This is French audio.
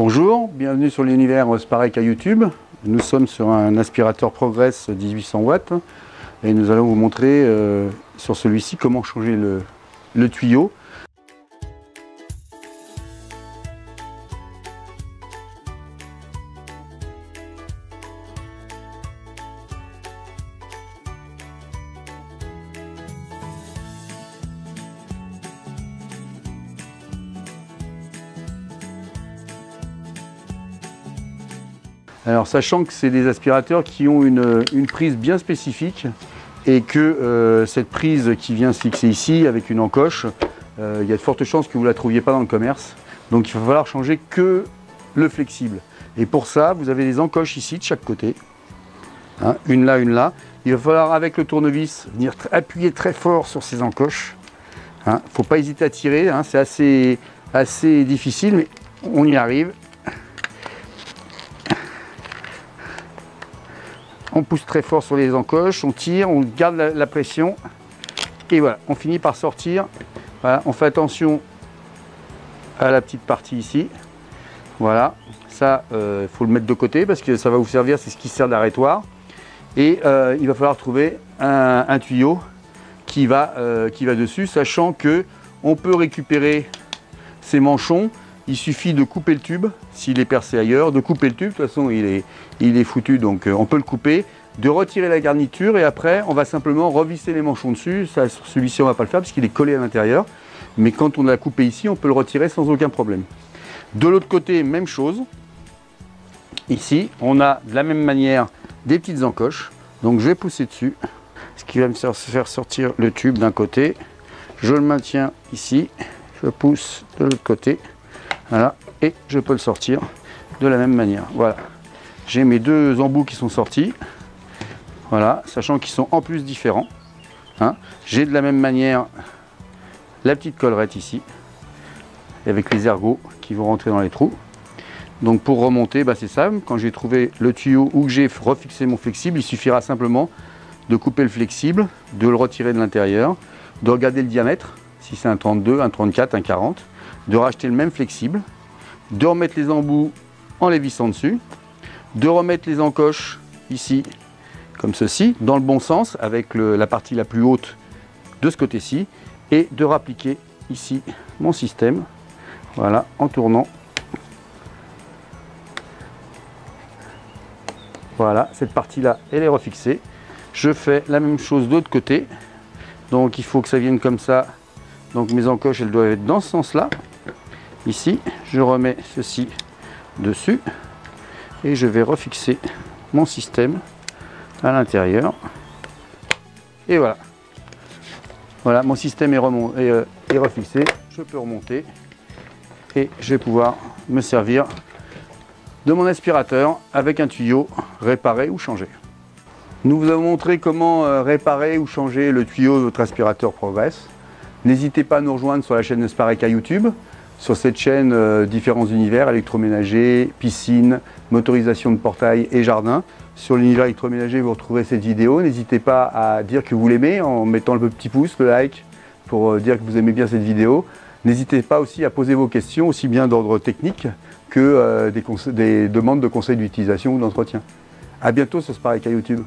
Bonjour, bienvenue sur l'univers Sparek à YouTube. Nous sommes sur un aspirateur Progress 1800 watts et nous allons vous montrer sur celui-ci comment changer le tuyau. Alors sachant que c'est des aspirateurs qui ont une prise bien spécifique et que cette prise qui vient se fixer ici avec une encoche, il y a de fortes chances que vous ne la trouviez pas dans le commerce. Donc il va falloir changer que le flexible. Et pour ça, vous avez des encoches ici de chaque côté, hein, une là, une là. Il va falloir avec le tournevis venir appuyer très fort sur ces encoches. Il ne faut pas hésiter à tirer, hein, c'est assez difficile mais on y arrive. On pousse très fort sur les encoches, on tire, on garde la pression et voilà, on finit par sortir. Voilà, on fait attention à la petite partie ici. Voilà, ça, il faut le mettre de côté parce que ça va vous servir, c'est ce qui sert d'arrêtoir. Et il va falloir trouver un tuyau qui va dessus, sachant que on peut récupérer ces manchons. Il suffit de couper le tube, s'il est percé ailleurs, de couper le tube, de toute façon il est foutu donc on peut le couper, de retirer la garniture et après on va simplement revisser les manchons dessus. Ça, sur celui-ci on ne va pas le faire parce qu'il est collé à l'intérieur, mais quand on l'a coupé ici on peut le retirer sans aucun problème. De l'autre côté, même chose, ici on a de la même manière des petites encoches, donc je vais pousser dessus, ce qui va me faire sortir le tube d'un côté, je le maintiens ici, je pousse de l'autre côté. Voilà, et je peux le sortir de la même manière. Voilà, j'ai mes deux embouts qui sont sortis. Voilà, sachant qu'ils sont en plus différents. Hein. J'ai de la même manière la petite collerette ici, avec les ergots qui vont rentrer dans les trous. Donc pour remonter, bah c'est simple. Quand j'ai trouvé le tuyau ou que j'ai refixé mon flexible, il suffira simplement de couper le flexible, de le retirer de l'intérieur, de regarder le diamètre, si c'est un 32, un 34, un 40. De racheter le même flexible, de remettre les embouts en les vissant dessus, de remettre les encoches ici, comme ceci, dans le bon sens, avec la partie la plus haute de ce côté-ci, et de rappliquer ici mon système, voilà, en tournant. Voilà, cette partie-là, elle est refixée. Je fais la même chose de l'autre côté, donc il faut que ça vienne comme ça, donc mes encoches, elles doivent être dans ce sens-là. Ici, je remets ceci dessus et je vais refixer mon système à l'intérieur. Et voilà. Voilà, mon système est refixé. Je peux remonter et je vais pouvoir me servir de mon aspirateur avec un tuyau réparé ou changé. Nous vous avons montré comment réparer ou changer le tuyau de votre aspirateur Progress. N'hésitez pas à nous rejoindre sur la chaîne Sparek à YouTube. Sur cette chaîne, différents univers, électroménager, piscine, motorisation de portail et jardin. Sur l'univers électroménager, vous retrouverez cette vidéo. N'hésitez pas à dire que vous l'aimez en mettant le petit pouce, le like, pour dire que vous aimez bien cette vidéo. N'hésitez pas aussi à poser vos questions, aussi bien d'ordre technique que des demandes de conseils d'utilisation ou d'entretien. A bientôt sur Sparek à YouTube.